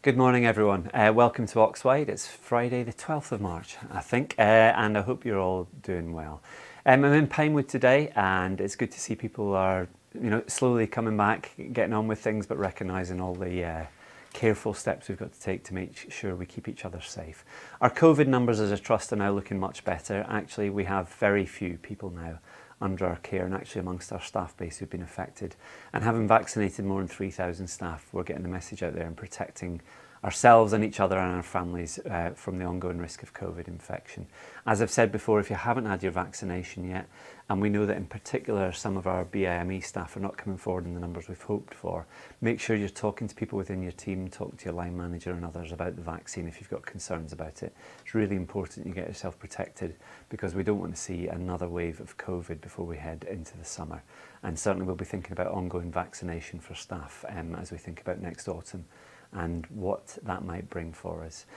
Good morning, everyone. Welcome to Oxwide. It's Friday, the 12th of March, I think, and I hope you're all doing well. I'm in Pinewood today, and it's good to see people are, slowly coming back, getting on with things, but recognising all the careful steps we've got to take to make sure we keep each other safe. Our COVID numbers as a trust are now looking much better. Actually, we have very few people now under our care, and actually amongst our staff base who've been affected. And having vaccinated more than 3,000 staff, we're getting the message out there and protecting ourselves and each other and our families from the ongoing risk of COVID infection. As I've said before, if you haven't had your vaccination yet, and we know that in particular some of our BIME staff are not coming forward in the numbers we've hoped for, make sure you're talking to people within your team, talk to your line manager and others about the vaccine if you've got concerns about it. It's really important you get yourself protected because we don't want to see another wave of COVID before we head into the summer. And certainly we'll be thinking about ongoing vaccination for staff as we think about next autumn and what that might bring for us.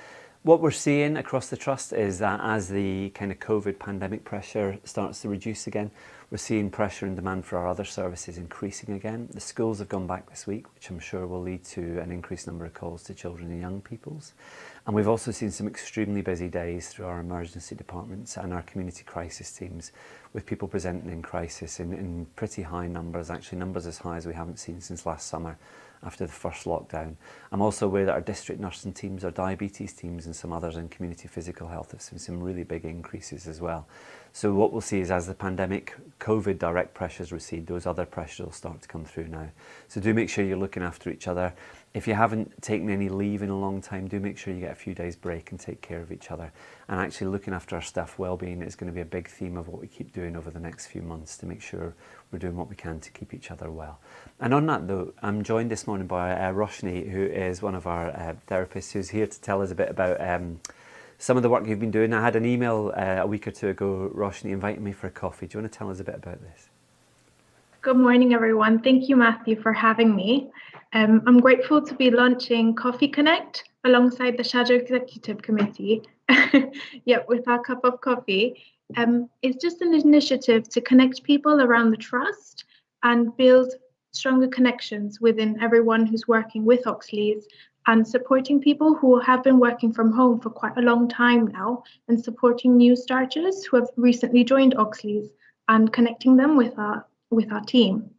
What we're seeing across the trust is that as the kind of COVID pandemic pressure starts to reduce again, we're seeing pressure and demand for our other services increasing again. The schools have gone back this week, which I'm sure will lead to an increased number of calls to children and young peoples. And we've also seen some extremely busy days through our emergency departments and our community crisis teams, with people presenting in crisis in pretty high numbers, actually numbers as high as we haven't seen since last summer after the first lockdown. I'm also aware that our district nursing teams, our diabetes teams and some others in community physical health have seen some really big increases as well. So what we'll see is as the pandemic COVID direct pressures recede, those other pressures will start to come through now. So do make sure you're looking after each other. If you haven't taken any leave in a long time, do make sure you get a few days break and take care of each other. And actually looking after our staff well-being is going to be a big theme of what we keep doing over the next few months to make sure we're doing what we can to keep each other well. And on that note, I'm joined this morning by Roshni, who is one of our therapists, who's here to tell us a bit about some of the work you've been doing. I had an email a week or two ago, Roshni, inviting me for a coffee. Do you want to tell us a bit about this? Good morning, everyone. Thank you, Matthew, for having me. I'm grateful to be launching Coffee Connect alongside the Shadow Executive Committee. With our cup of coffee. It's just an initiative to connect people around the trust and build stronger connections within everyone who's working with Oxleas and supporting people who have been working from home for quite a long time now and supporting new starters who have recently joined Oxleas and connecting them with our team.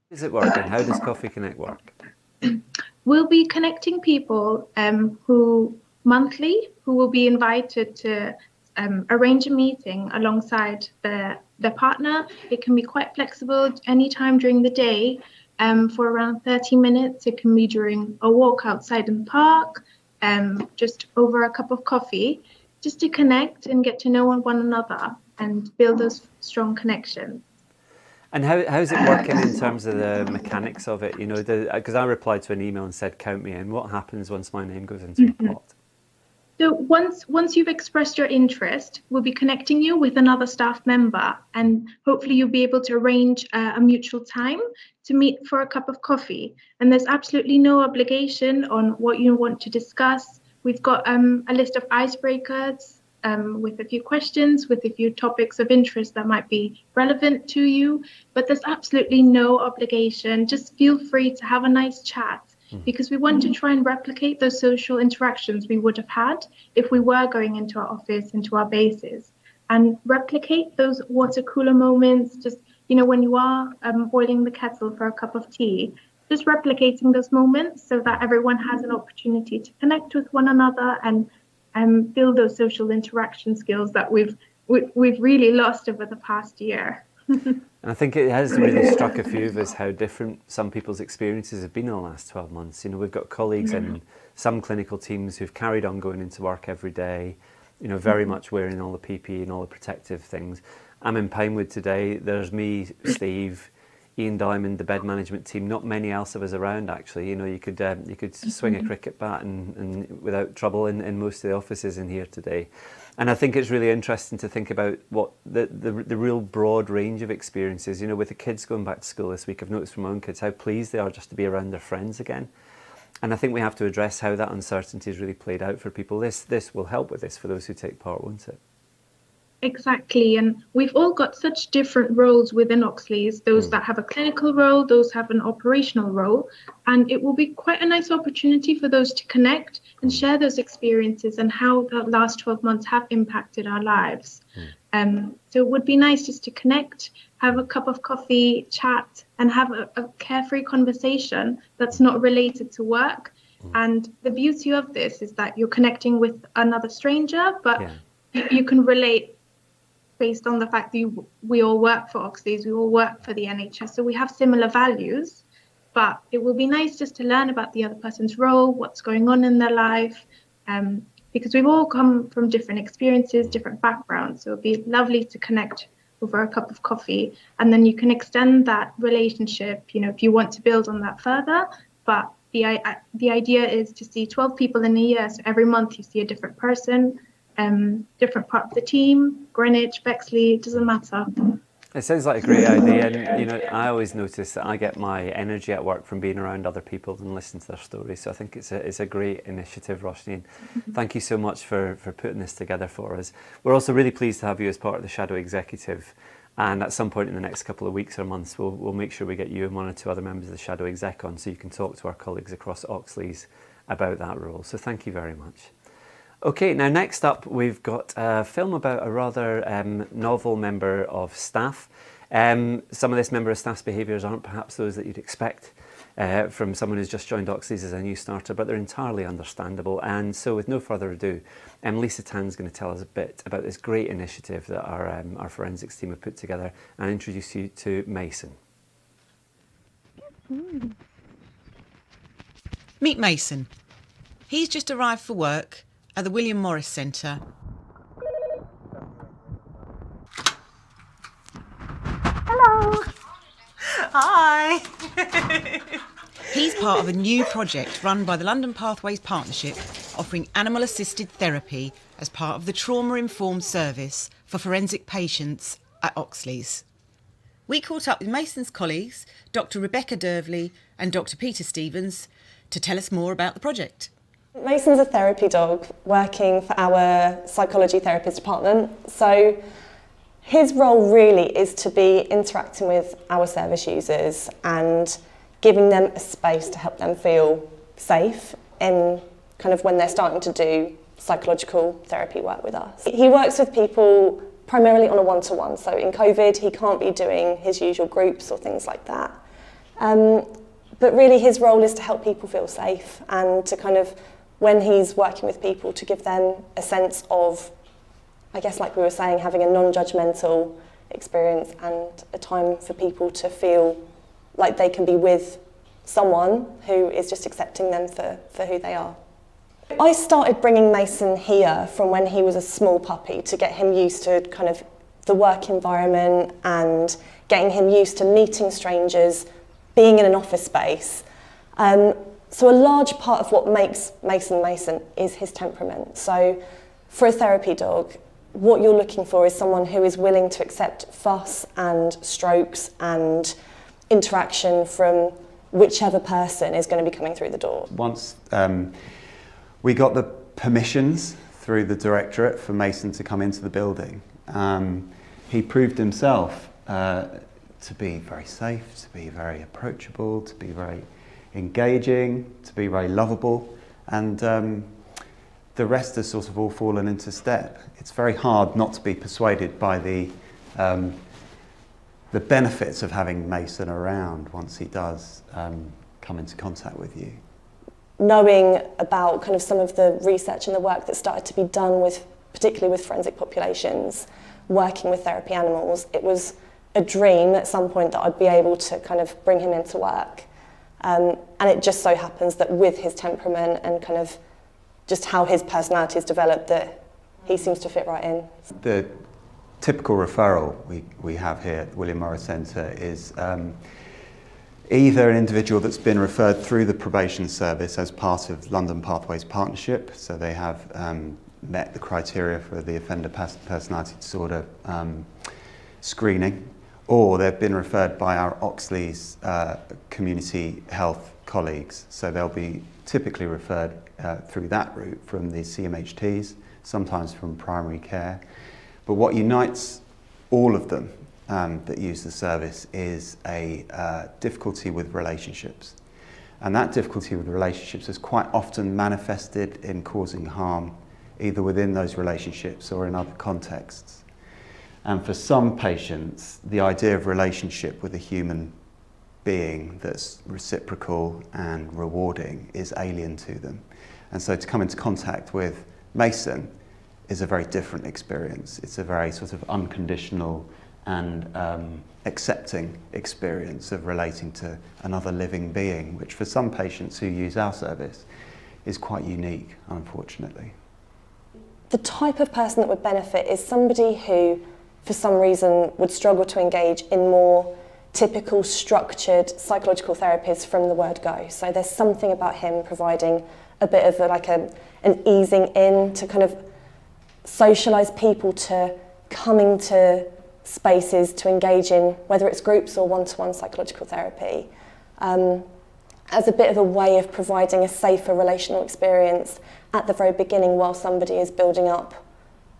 How does it work and how does Coffee Connect work? We'll be connecting people who will be invited to arrange a meeting alongside their partner. It can be quite flexible anytime during the day for around 30 minutes. It can be during a walk outside in the park, just over a cup of coffee, just to connect and get to know one another and build those strong connections. And how's it working in terms of the mechanics of it? Because I replied to an email and said, count me in. What happens once my name goes into a pot? So once you've expressed your interest, we'll be connecting you with another staff member, and hopefully you'll be able to arrange a mutual time to meet for a cup of coffee. And there's absolutely no obligation on what you want to discuss. We've got a list of icebreakers with a few questions, with a few topics of interest that might be relevant to you, but there's absolutely no obligation. Just feel free to have a nice chat, because we want to try and replicate those social interactions we would have had if we were going into our office, into our bases, and replicate those water cooler moments, just, when you are boiling the kettle for a cup of tea, just replicating those moments so that everyone has an opportunity to connect with one another and build those social interaction skills that we've really lost over the past year. And I think it has really struck a few of us how different some people's experiences have been in the last 12 months. We've got colleagues in some clinical teams who've carried on going into work every day, very much wearing all the PPE and all the protective things. I'm in Pinewood today. There's me, Steve, Ian Diamond, the bed management team. Not many else of us around, actually. You could swing a cricket bat and without trouble in most of the offices in here today. And I think it's really interesting to think about what the real broad range of experiences. With the kids going back to school this week, I've noticed from my own kids how pleased they are just to be around their friends again. And I think we have to address how that uncertainty has really played out for people. This will help with this for those who take part, won't it? Exactly, and we've all got such different roles within Oxleas, those that have a clinical role, those have an operational role, and it will be quite a nice opportunity for those to connect and share those experiences and how the last 12 months have impacted our lives. So it would be nice just to connect, have a cup of coffee, chat, and have a carefree conversation that's not related to work. And the beauty of this is that you're connecting with another stranger, but you can relate based on the fact that we all work for Oxleas, we all work for the NHS, so we have similar values. But it will be nice just to learn about the other person's role, what's going on in their life, because we've all come from different experiences, different backgrounds. So it'd be lovely to connect over a cup of coffee, and then you can extend that relationship, if you want to build on that further. But the idea is to see 12 people in a year, so every month you see a different person, different part of the team, Greenwich, Bexley, it doesn't matter. It sounds like a great idea, and I always notice that I get my energy at work from being around other people and listening to their stories. So I think it's a great initiative, Roshni. And thank you so much for putting this together for us. We're also really pleased to have you as part of the Shadow Executive. And at some point in the next couple of weeks or months, we'll make sure we get you and one or two other members of the Shadow Exec on, so you can talk to our colleagues across Oxleas about that role. So thank you very much. Okay, now next up we've got a film about a rather novel member of staff. Some of this member of staff's behaviours aren't perhaps those that you'd expect from someone who's just joined Oxleas as a new starter, but they're entirely understandable. And so with no further ado, Lisa Tan's going to tell us a bit about this great initiative that our forensics team have put together and introduce you to Mason. Meet Mason. He's just arrived for work at the William Morris Centre. Hello. Hi. He's part of a new project run by the London Pathways Partnership, offering animal-assisted therapy as part of the trauma-informed service for forensic patients at Oxleas. We caught up with Mason's colleagues, Dr Rebecca Dervley and Dr Peter Stevens, to tell us more about the project. Mason's a therapy dog working for our psychology therapist department. So his role really is to be interacting with our service users and giving them a space to help them feel safe in kind of when they're starting to do psychological therapy work with us. He works with people primarily on a one-to-one. So in COVID, he can't be doing his usual groups or things like that. But really his role is to help people feel safe and to kind of, when he's working with people, to give them a sense of, I guess like we were saying, having a non-judgmental experience and a time for people to feel like they can be with someone who is just accepting them for who they are. I started bringing Mason here from when he was a small puppy to get him used to kind of the work environment and getting him used to meeting strangers, being in an office space. So a large part of what makes Mason Mason is his temperament. So for a therapy dog, what you're looking for is someone who is willing to accept fuss and strokes and interaction from whichever person is going to be coming through the door. Once we got the permissions through the directorate for Mason to come into the building, he proved himself to be very safe, to be very approachable, to be very engaging, to be very lovable, and the rest has sort of all fallen into step. It's very hard not to be persuaded by the benefits of having Mason around once he does come into contact with you. Knowing about kind of some of the research and the work that started to be done with, particularly with forensic populations, working with therapy animals, it was a dream at some point that I'd be able to kind of bring him into work. And it just so happens that with his temperament and kind of just how his personality has developed, that he seems to fit right in. The typical referral we have here at the William Morris Centre is either an individual that's been referred through the probation service as part of London Pathways Partnership, so they have met the criteria for the offender personality disorder screening, or they've been referred by our Oxleas community health colleagues. So they'll be typically referred through that route from the CMHTs, sometimes from primary care, But what unites all of them that use the service is a difficulty with relationships. And that difficulty with relationships is quite often manifested in causing harm, either within those relationships or in other contexts. And for some patients, the idea of relationship with a human being that's reciprocal and rewarding is alien to them. And so to come into contact with Mason is a very different experience. It's a very sort of unconditional and accepting experience of relating to another living being, which for some patients who use our service is quite unique, unfortunately. The type of person that would benefit is somebody who, for some reason, would struggle to engage in more typical structured psychological therapies from the word go. So there's something about him providing a bit of an easing in to kind of socialise people to coming to spaces to engage in, whether it's groups or one-to-one psychological therapy, as a bit of a way of providing a safer relational experience at the very beginning while somebody is building up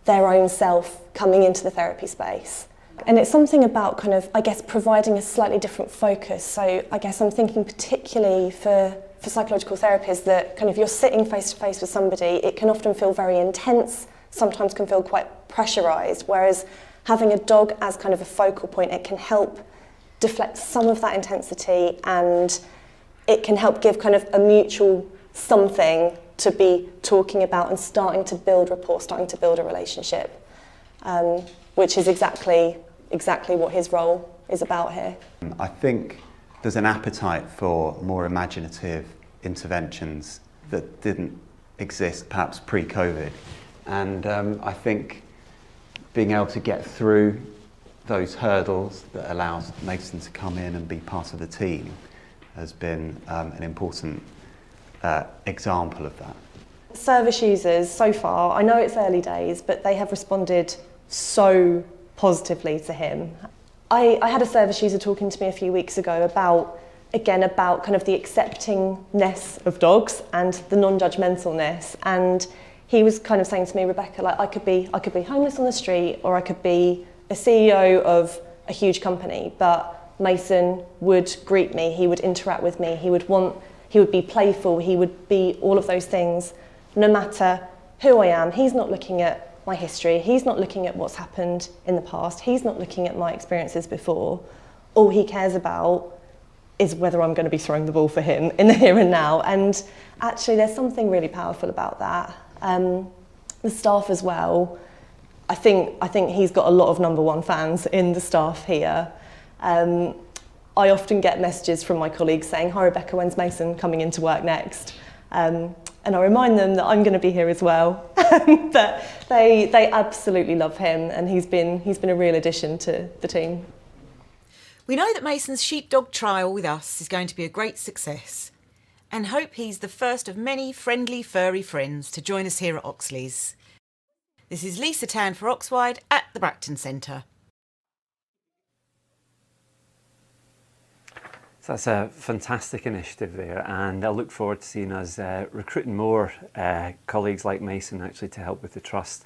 their own self coming into the therapy space. And it's something about kind of, I guess, providing a slightly different focus. So I guess I'm thinking particularly for psychological therapies that kind of you're sitting face to face with somebody, it can often feel very intense, sometimes can feel quite pressurised, whereas having a dog as kind of a focal point, it can help deflect some of that intensity, and it can help give kind of a mutual something to be talking about and starting to build rapport, starting to build a relationship, which is exactly what his role is about here. I think there's an appetite for more imaginative interventions that didn't exist perhaps pre-COVID, and I think being able to get through those hurdles that allows Mason to come in and be part of the team has been an important example of that. Service users so far, I know it's early days, but they have responded so positively to him. I had a service user talking to me a few weeks ago about kind of the acceptingness of dogs and the non-judgmentalness, and he was kind of saying to me, Rebecca, like I could be homeless on the street, or I could be a CEO of a huge company, but Mason would greet me, he would interact with me, he would be playful, he would be all of those things, no matter who I am. He's not looking at my history, he's not looking at what's happened in the past, he's not looking at my experiences before. All he cares about is whether I'm going to be throwing the ball for him in the here and now. And actually there's something really powerful about that. The staff as well, I think he's got a lot of #1 fans in the staff here. I often get messages from my colleagues saying, "Hi Rebecca, when's Mason coming into work next?" And I remind them that I'm going to be here as well. But they absolutely love him, and he's been a real addition to the team. We know that Mason's sheepdog trial with us is going to be a great success, and hope he's the first of many friendly furry friends to join us here at Oxleas. This is Lisa Tan for Oxwide at the Bracton Centre. So that's a fantastic initiative there, and I look forward to seeing us recruiting more colleagues like Mason actually to help with the trust.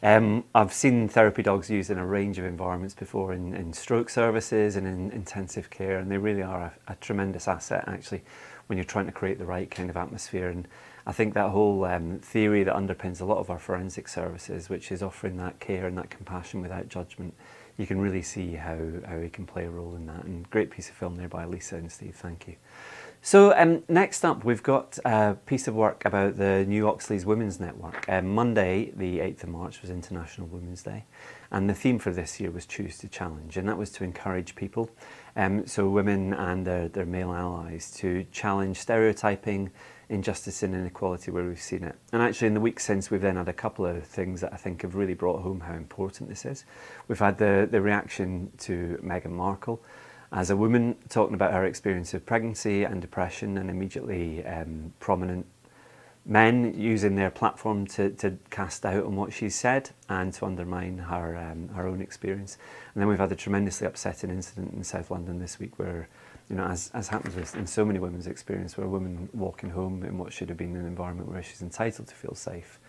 I've seen therapy dogs used in a range of environments before, in stroke services and in intensive care, and they really are a tremendous asset actually when you're trying to create the right kind of atmosphere. And I think that whole theory that underpins a lot of our forensic services, which is offering that care and that compassion without judgment, you can really see how he can play a role in that. And great piece of film there by Lisa and Steve, thank you. So next up, we've got a piece of work about the new Oxleas Women's Network. Monday, the 8th of March, was International Women's Day. And the theme for this year was Choose to Challenge. And that was to encourage people, so women and their male allies, to challenge stereotyping, injustice and inequality where we've seen it. And actually in the week since, we've then had a couple of things that I think have really brought home how important this is. We've had the reaction to Meghan Markle as a woman talking about her experience of pregnancy and depression, and immediately prominent men using their platform to cast doubt on what she said and to undermine her own experience. And then we've had a tremendously upsetting incident in South London this week where, you know, as happens in so many women's experience, where a woman walking home in what should have been an environment where she's entitled to feel safe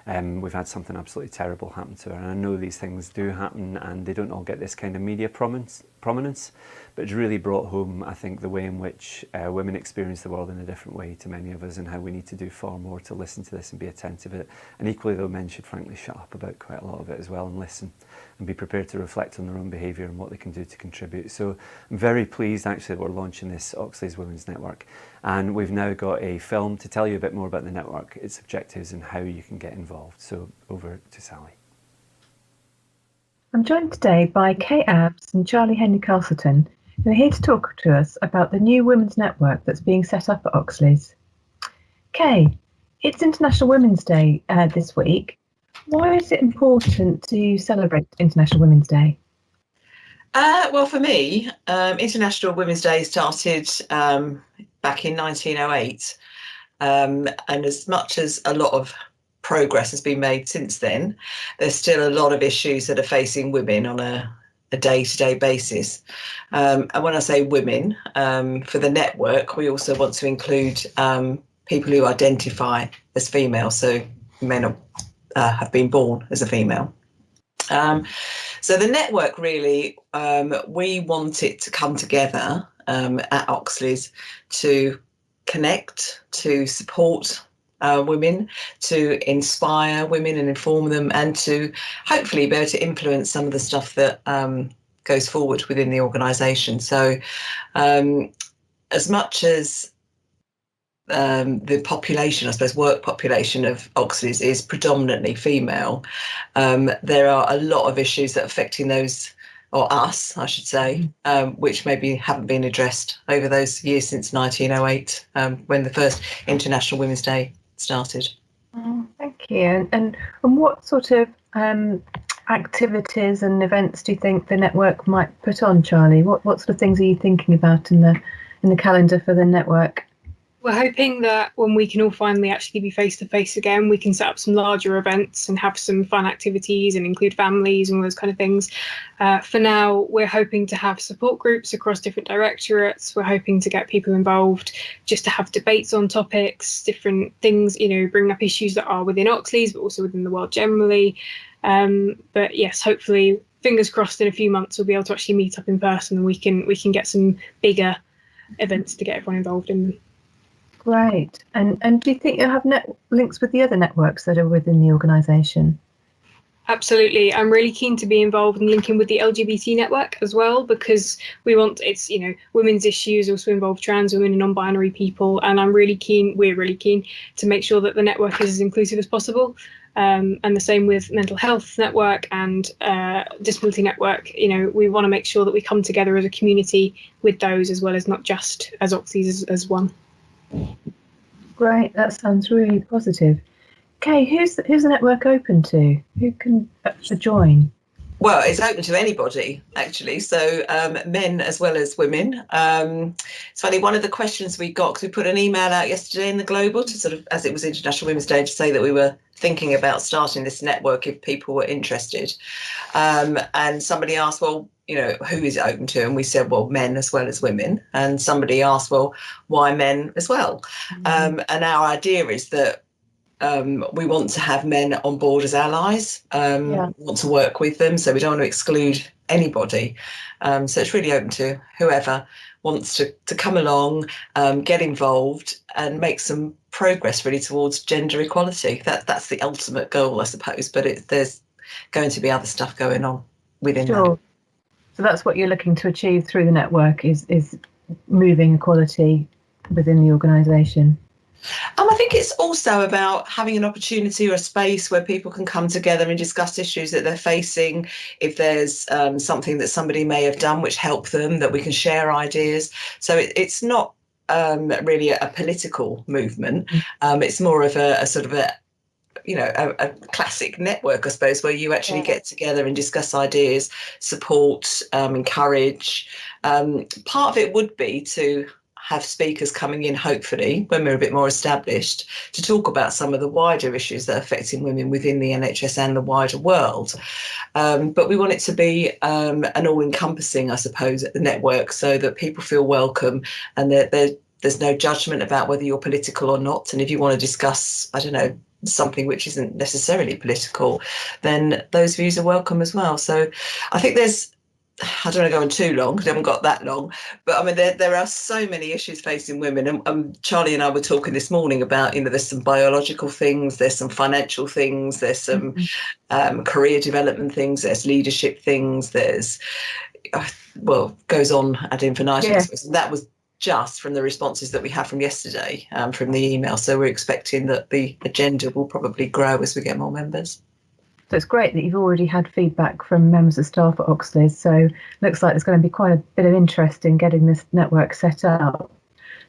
We've had something absolutely terrible happen to her, and I know these things do happen and they don't all get this kind of media prominence, but it's really brought home, I think, the way in which women experience the world in a different way to many of us, and how we need to do far more to listen to this and be attentive to it. And equally, though, men should frankly shut up about quite a lot of it as well and listen and be prepared to reflect on their own behaviour and what they can do to contribute. So I'm very pleased actually that we're launching this Oxleas Women's Network, and we've now got a film to tell you a bit more about the network, its objectives and how you can get involved. So over to Sally. I'm joined today by Kay Abbs and Charlie Henley-Castleden, who are here to talk to us about the new women's network that's being set up at Oxleas. Kay, it's International Women's Day this week. Why is it important to celebrate International Women's Day? Well, for me, International Women's Day started back in 1908, and as much as a lot of progress has been made since then, there's still a lot of issues that are facing women on a day-to-day basis. And when I say women, for the network, we also want to include people who identify as female, so men have been born as a female. So the network really, we want it to come together at Oxleas to connect, to support women, to inspire women and inform them, and to hopefully be able to influence some of the stuff that goes forward within the organisation. So as much as the population, I suppose, work population of Oxleas is predominantly female, there are a lot of issues that are affecting those, or us, I should say, which maybe haven't been addressed over those years since 1908, when the first International Women's Day started. Thank you. And what sort of activities and events do you think the network might put on, Charlie? What sort of things are you thinking about in the calendar for the network? We're hoping that when we can all finally actually be face to face again, we can set up some larger events and have some fun activities and include families and all those kind of things. For now, we're hoping to have support groups across different directorates. We're hoping to get people involved just to have debates on topics, different things, bring up issues that are within Oxleas, but also within the world generally. But yes, hopefully, fingers crossed, in a few months, we'll be able to actually meet up in person and we can get some bigger events to get everyone involved in. Great. And do you think you'll have links with the other networks that are within the organisation? Absolutely. I'm really keen to be involved in linking with the LGBT network as well, because we want, women's issues also involve trans women and non-binary people. And we're really keen to make sure that the network is as inclusive as possible. And the same with mental health network and disability network. We want to make sure that we come together as a community with those, as well as not just as Oxleas as one. Great, that sounds really positive. Kay, who's the network open to? Who can join? Well, it's open to anybody, actually. So men as well as women. It's funny, one of the questions we got, because we put an email out yesterday in the Global to sort of, as it was International Women's Day, to say that we were thinking about starting this network if people were interested. And somebody asked, well, who is it open to? And we said, well, men as well as women. And somebody asked, well, why men as well? And our idea is that we want to have men on board as allies, want to work with them. So we don't want to exclude anybody. So it's really open to whoever wants to come along, get involved and make some progress really towards gender equality. That's the ultimate goal, I suppose. But there's going to be other stuff going on within that. So that's what you're looking to achieve through the network is moving equality within the organisation. I think it's also about having an opportunity or a space where people can come together and discuss issues that they're facing. If there's something that somebody may have done which helped them, that we can share ideas. So it's not really a political movement. It's more of a sort of a classic network, I suppose, where you actually get together and discuss ideas, support, encourage. Part of it would be to have speakers coming in, hopefully, when we're a bit more established, to talk about some of the wider issues that are affecting women within the NHS and the wider world. But we want it to be an all-encompassing, I suppose, at the network, so that people feel welcome and that there's no judgment about whether you're political or not. And if you want to discuss, something which isn't necessarily political, then those views are welcome as well. So I think I don't want to go on too long because I haven't got that long, but I mean, there are so many issues facing women. And Charlie and I were talking this morning about, there's some biological things, there's some financial things, there's some career development things, there's leadership things, there's, goes on ad infinitum. Yeah. That was just from the responses that we had from yesterday, from the email. So we're expecting that the agenda will probably grow as we get more members. So it's great that you've already had feedback from members of staff at Oxleas. So looks like there's going to be quite a bit of interest in getting this network set up.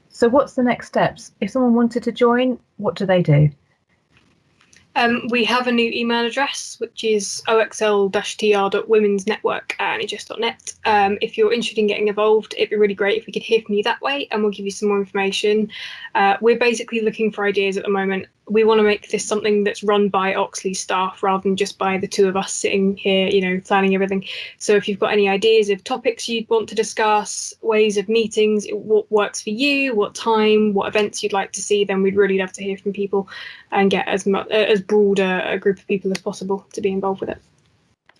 So what's the next steps? If someone wanted to join, what do they do? We have a new email address, which is oxl-tr.womensnetwork@nhs.net. If you're interested in getting involved, it'd be really great if we could hear from you that way, and we'll give you some more information. We're basically looking for ideas at the moment. We want to make this something that's run by Oxley staff rather than just by the two of us sitting here, planning everything. So if you've got any ideas of topics you'd want to discuss, ways of meetings, what works for you, what time, what events you'd like to see, then we'd really love to hear from people and get as broad a group of people as possible to be involved with it.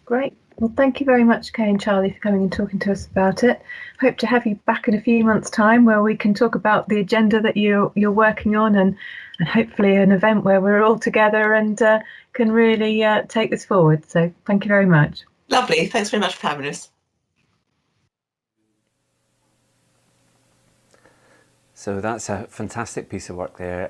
Great. Well, thank you very much, Kay and Charlie, for coming and talking to us about it. Hope to have you back in a few months' time where we can talk about the agenda that you're working on and hopefully an event where we're all together and can really take this forward. So thank you very much. Lovely. Thanks very much for having us. So that's a fantastic piece of work there.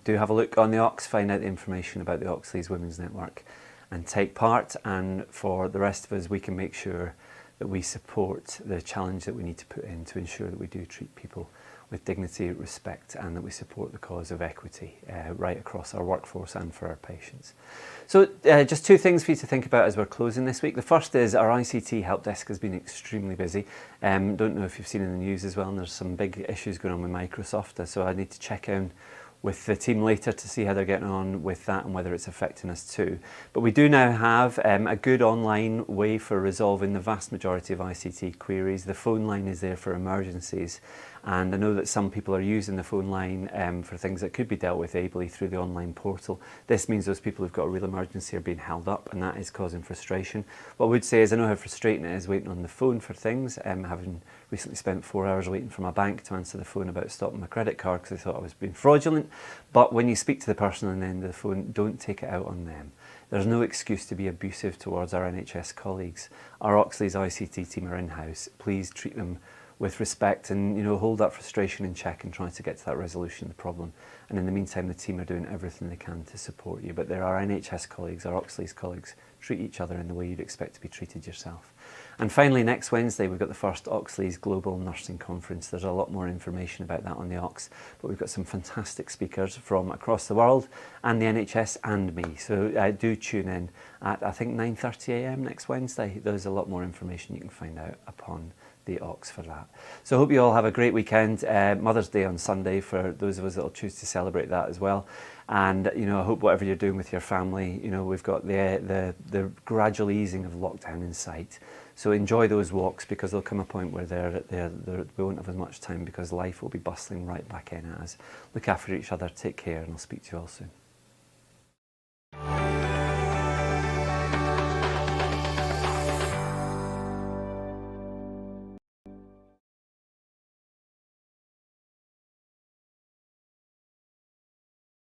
Do have a look on the Ox, find out the information about the Oxleas Women's Network and take part. And for the rest of us, we can make sure that we support the challenge that we need to put in to ensure that we do treat people with dignity, respect, and that we support the cause of equity right across our workforce and for our patients. So just two things for you to think about as we're closing this week. The first is our ICT help desk has been extremely busy. Don't know if you've seen in the news as well, and there's some big issues going on with Microsoft, so I need to check in with the team later to see how they're getting on with that and whether it's affecting us too. But we do now have a good online way for resolving the vast majority of ICT queries. The phone line is there for emergencies, and I know that some people are using the phone line for things that could be dealt with ably through the online portal. This means those people who've got a real emergency are being held up, and that is causing frustration. What I would say is I know how frustrating it is waiting on the phone for things, having recently spent 4 hours waiting for my bank to answer the phone about stopping my credit card because they thought I was being fraudulent. But when you speak to the person on the end of the phone, don't take it out on them. There's no excuse to be abusive towards our NHS colleagues. Our Oxleas ICT team are in-house. Please treat them with respect and hold that frustration in check and try to get to that resolution of the problem. And in the meantime, the team are doing everything they can to support you. But they're our NHS colleagues, our Oxleas colleagues. Treat each other in the way you'd expect to be treated yourself. And finally, next Wednesday, we've got the first Oxleas Global Nursing Conference. There's a lot more information about that on the Ox, but we've got some fantastic speakers from across the world and the NHS and me. So do tune in at, I think, 9:30 a.m. next Wednesday. There's a lot more information you can find out upon the Ox for that. So I hope you all have a great weekend. Mother's Day on Sunday for those of us that will choose to celebrate that as well. And I hope whatever you're doing with your family, we've got the gradual easing of lockdown in sight. So enjoy those walks because there'll come a point where we won't have as much time because life will be bustling right back in at us. Look after each other, take care, and I'll speak to you all soon.